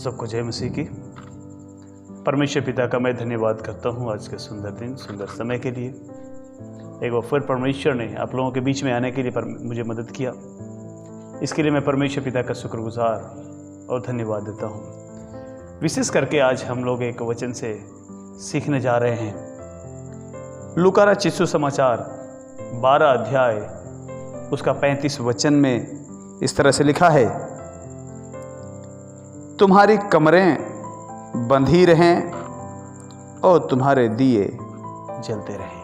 सबको जय मसीह की। परमेश्वर पिता का मैं धन्यवाद करता हूँ आज के सुंदर दिन, सुंदर समय के लिए। एक बार फिर परमेश्वर ने आप लोगों के बीच में आने के लिए मुझे मदद किया। इसके लिए मैं परमेश्वर पिता का शुक्रगुजार और धन्यवाद देता हूँ। विशेष करके आज हम लोग एक वचन से सीखने जा रहे हैं। लूका रचित सुसमाचार 12 अध्याय उसका 35 वचन में इस तरह से लिखा है, तुम्हारी कमरें बंधी रहें और तुम्हारे दिए जलते रहें।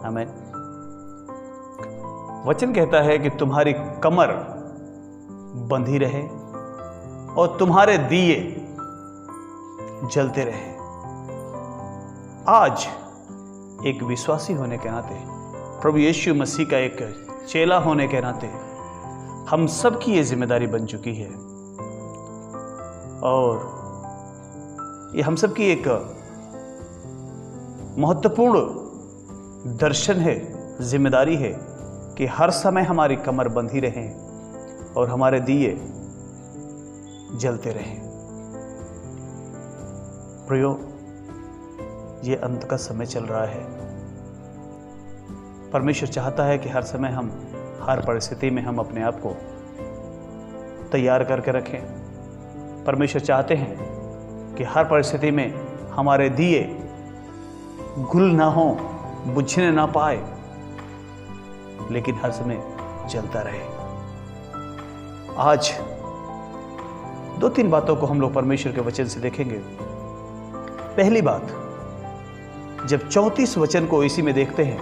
आमीन। वचन कहता है कि तुम्हारी कमर बंधी रहे और तुम्हारे दिए जलते रहे। आज एक विश्वासी होने के नाते, प्रभु यीशु मसीह का एक चेला होने के नाते हम सब की ये जिम्मेदारी बन चुकी है और ये हम सब की एक महत्वपूर्ण दर्शन है, जिम्मेदारी है कि हर समय हमारी कमर बंधी रहे और हमारे दिए जलते रहें। प्रियो, ये अंत का समय चल रहा है। परमेश्वर चाहता है कि हर समय हम हर परिस्थिति में हम अपने आप को तैयार करके रखें। परमेश्वर चाहते हैं कि हर परिस्थिति में हमारे दिए गुल ना हो, बुझने ना पाए, लेकिन हर समय जलता रहे। आज 2-3 बातों को हम लोग परमेश्वर के वचन से देखेंगे। पहली बात, जब 34 वचन को इसी में देखते हैं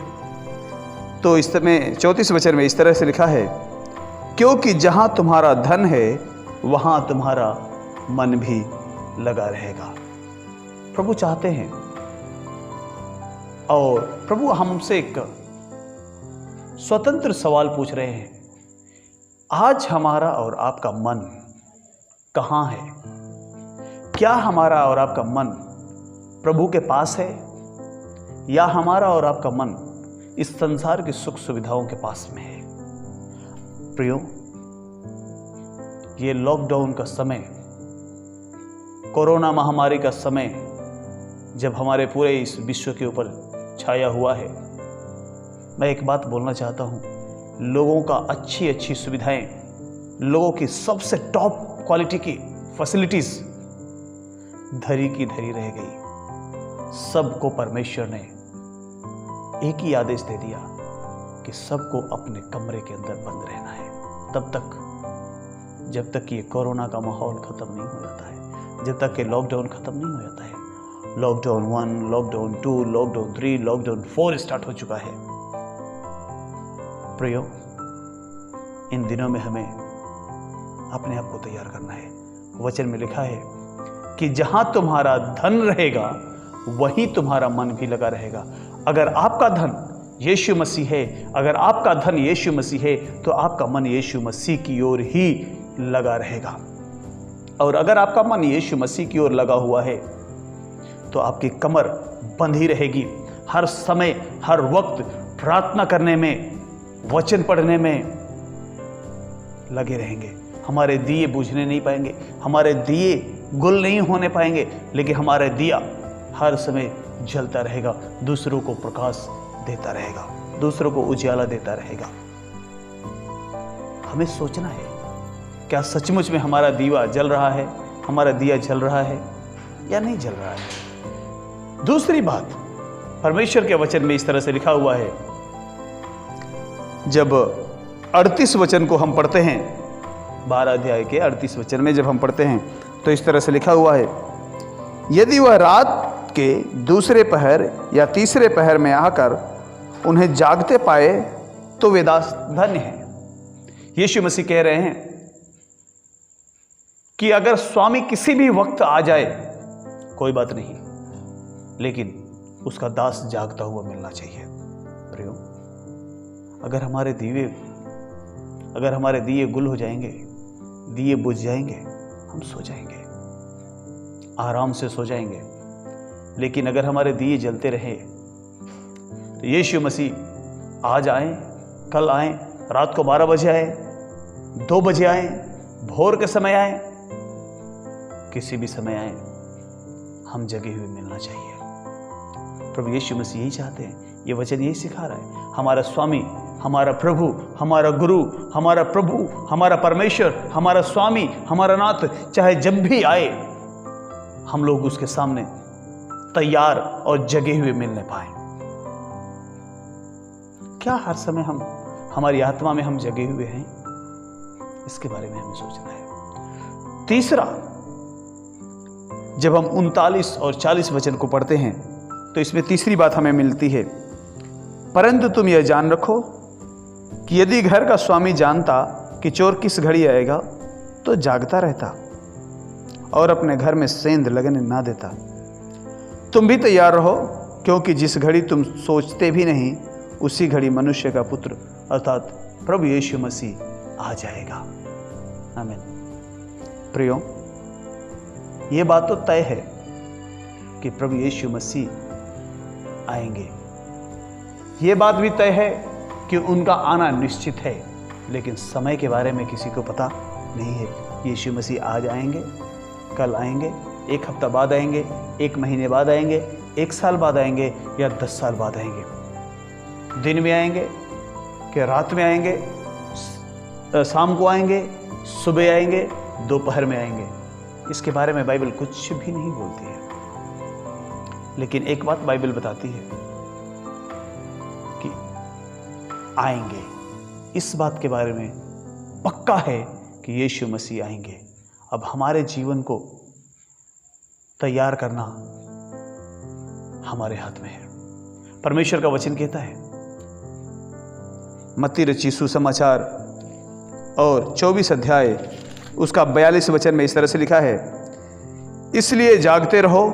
तो इस समय 34 वचन में इस तरह से लिखा है, क्योंकि जहां तुम्हारा धन है वहां तुम्हारा मन भी लगा रहेगा। प्रभु चाहते हैं और प्रभु हमसे एक स्वतंत्र सवाल पूछ रहे हैं, आज हमारा और आपका मन कहां है? क्या हमारा और आपका मन प्रभु के पास है या हमारा और आपका मन इस संसार की सुख सुविधाओं के पास में है? प्रियो, ये लॉकडाउन का समय, कोरोना महामारी का समय जब हमारे पूरे इस विश्व के ऊपर छाया हुआ है, मैं एक बात बोलना चाहता हूं, लोगों का अच्छी सुविधाएं, लोगों की सबसे टॉप क्वालिटी की फैसिलिटीज धरी की धरी रह गई। सबको परमेश्वर ने एक ही आदेश दे दिया कि सबको अपने कमरे के अंदर बंद रहना है, तब तक जब तक ये कोरोना का माहौल खत्म नहीं हो जाता है, जब तक ये लॉकडाउन खत्म नहीं हो जाता है। Lockdown 1, lockdown 2, lockdown 3, lockdown 4 start हो चुका है। प्रियो, इन दिनों में हमें अपने आप को तैयार करना है। वचन में लिखा है कि जहां तुम्हारा धन रहेगा वहीं तुम्हारा मन भी लगा रहेगा। अगर आपका धन यीशु मसीह है, अगर आपका धन यीशु मसीह है, तो आपका मन यीशु मसीह की ओर ही लगा रहेगा। और अगर आपका मन यीशु मसीह की ओर लगा हुआ है तो आपकी कमर बंधी रहेगी। हर समय, हर वक्त प्रार्थना करने में, वचन पढ़ने में लगे रहेंगे। हमारे दिए बुझने नहीं पाएंगे, हमारे दिए गुल नहीं होने पाएंगे, लेकिन हमारे दिया हर समय जलता रहेगा, दूसरों को प्रकाश देता रहेगा, दूसरों को उजाला देता रहेगा। हमें सोचना है, क्या सचमुच में हमारा दिया जल रहा है, हमारा दिया जल रहा है या नहीं जल रहा है? दूसरी बात, परमेश्वर के वचन में इस तरह से लिखा हुआ है, जब 38 वचन को हम पढ़ते हैं, 12 अध्याय के 38 वचन में जब हम पढ़ते हैं तो इस तरह से लिखा हुआ है, यदि वह रात के दूसरे पहर या तीसरे पहर में आकर उन्हें जागते पाए तो वे दास धन्य हैं। यीशु मसीह कह रहे हैं कि अगर स्वामी किसी भी वक्त आ जाए कोई बात नहीं, लेकिन उसका दास जागता हुआ मिलना चाहिए। प्रियो, अगर हमारे दिए गुल हो जाएंगे, दिए बुझ जाएंगे, हम सो जाएंगे, आराम से सो जाएंगे। लेकिन अगर हमारे दिए जलते रहे तो यीशु मसीह आज आए, कल आए, रात को 12 बजे आए, 2 बजे आए, भोर के समय आए, किसी भी समय आए, हम जगे हुए मिलना चाहिए। प्रभु यीशु मसीह यही चाहते हैं, ये वचन यही सिखा रहा है। हमारा स्वामी, हमारा प्रभु, हमारा गुरु, हमारा प्रभु, हमारा परमेश्वर, हमारा स्वामी, हमारा नाथ, चाहे जब भी आए हम लोग उसके सामने तैयार और जगे हुए मिलने पाए। क्या हर समय हमारी आत्मा में हम जगे हुए हैं? इसके बारे में हमें सोचना है। तीसरा, जब हम 39 और 40 वचन को पढ़ते हैं तो इसमें तीसरी बात हमें मिलती है, परंतु तुम यह जान रखो कि यदि घर का स्वामी जानता कि चोर किस घड़ी आएगा तो जागता रहता और अपने घर में सेंध लगने ना देता। तुम भी तैयार रहो, क्योंकि जिस घड़ी तुम सोचते भी नहीं उसी घड़ी मनुष्य का पुत्र अर्थात प्रभु यीशु मसीह आ जाएगा। आमीन। प्रियो, ये बात तो तय है कि प्रभु यीशु मसीह आएंगे। ये बात भी तय है कि उनका आना निश्चित है, लेकिन समय के बारे में किसी को पता नहीं है। यीशु मसीह आज आएंगे, कल आएंगे, एक हफ्ता बाद आएंगे, एक महीने बाद आएंगे, एक साल बाद आएंगे या 10 साल बाद आएंगे। दिन में आएंगे कि रात में आएंगे, शाम को आएंगे, सुबह आएंगे, दोपहर में आएंगे, इसके बारे में बाइबल कुछ भी नहीं बोलती है। लेकिन एक बात बाइबल बताती है कि आएंगे। इस बात के बारे में पक्का है कि यीशु मसीह आएंगे। अब हमारे जीवन को तैयार करना हमारे हाथ में है। परमेश्वर का वचन कहता है, मत्ती रचित सुसमाचार और 24 अध्याय उसका 42 वचन में इस तरह से लिखा है, इसलिए जागते रहो,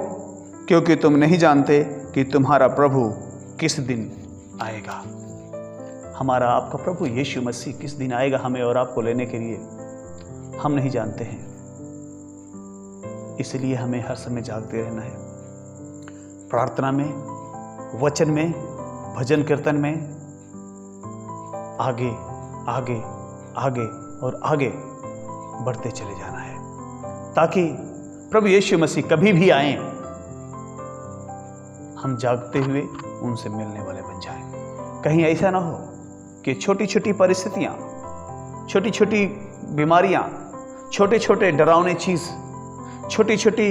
क्योंकि तुम नहीं जानते कि तुम्हारा प्रभु किस दिन आएगा। हमारा आपका प्रभु यीशु मसीह किस दिन आएगा हमें और आपको लेने के लिए, हम नहीं जानते हैं। इसलिए हमें हर समय जागते रहना है। प्रार्थना में, वचन में, भजन कीर्तन में आगे आगे आगे और आगे बढ़ते चले जाना है, ताकि प्रभु यीशु मसीह कभी भी आए हम जागते हुए उनसे मिलने वाले बन जाएं। कहीं ऐसा ना हो कि छोटी छोटी परिस्थितियां, छोटी छोटी बीमारियां, छोटे छोटे डरावने चीज, छोटी छोटी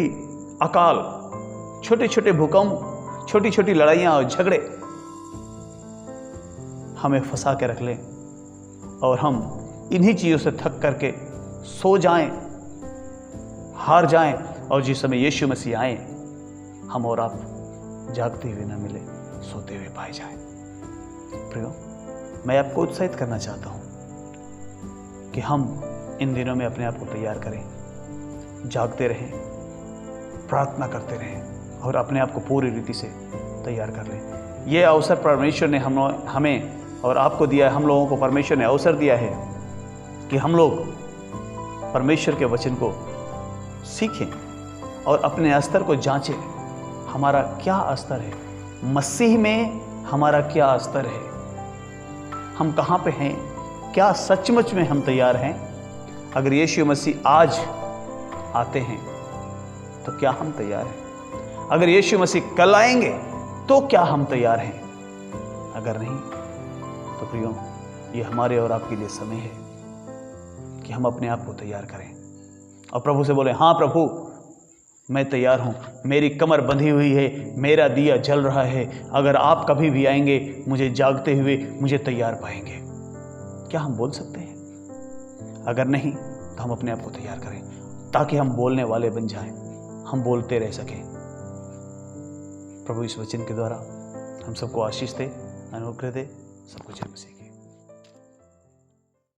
अकाल, छोटे छोटे भूकंप, छोटी छोटी लड़ाइयां और झगड़े हमें फंसा के रख लें और हम इन्हीं चीजों से थक करके सो जाएं, हार जाएं, और जिस समय यीशु मसीह आए हम और आप जागते हुए ना मिले, सोते हुए पाए जाएं। प्रियो, मैं आपको उत्साहित करना चाहता हूं कि हम इन दिनों में अपने आप को तैयार करें, जागते रहें, प्रार्थना करते रहें और अपने आप को पूरी रीति से तैयार कर लें। यह अवसर परमेश्वर ने हमें और आपको दिया है। हम लोगों को परमेश्वर ने अवसर दिया है कि हम लोग परमेश्वर के वचन को सीखें और अपने स्तर को जांचें। हमारा क्या स्तर है, मसीह में हमारा क्या स्तर है, हम कहाँ पे हैं, क्या सचमुच में हम तैयार हैं? अगर यीशु मसीह आज आते हैं तो क्या हम तैयार हैं? अगर यीशु मसीह कल आएंगे तो क्या हम तैयार हैं? अगर नहीं तो प्रियो, ये हमारे और आपके लिए समय है कि हम अपने आप को तैयार करें और प्रभु से बोले, हाँ प्रभु, मैं तैयार हूँ, मेरी कमर बंधी हुई है, मेरा दिया जल रहा है, अगर आप कभी भी आएंगे मुझे जागते हुए मुझे तैयार पाएंगे। क्या हम बोल सकते हैं? अगर नहीं तो हम अपने आप को तैयार करें ताकि हम बोलने वाले बन जाएं, हम बोलते रह सकें। प्रभु इस वचन के द्वारा हम सबको आशीष दे, अनुग्रह दे, सब कुछ हम सीखें।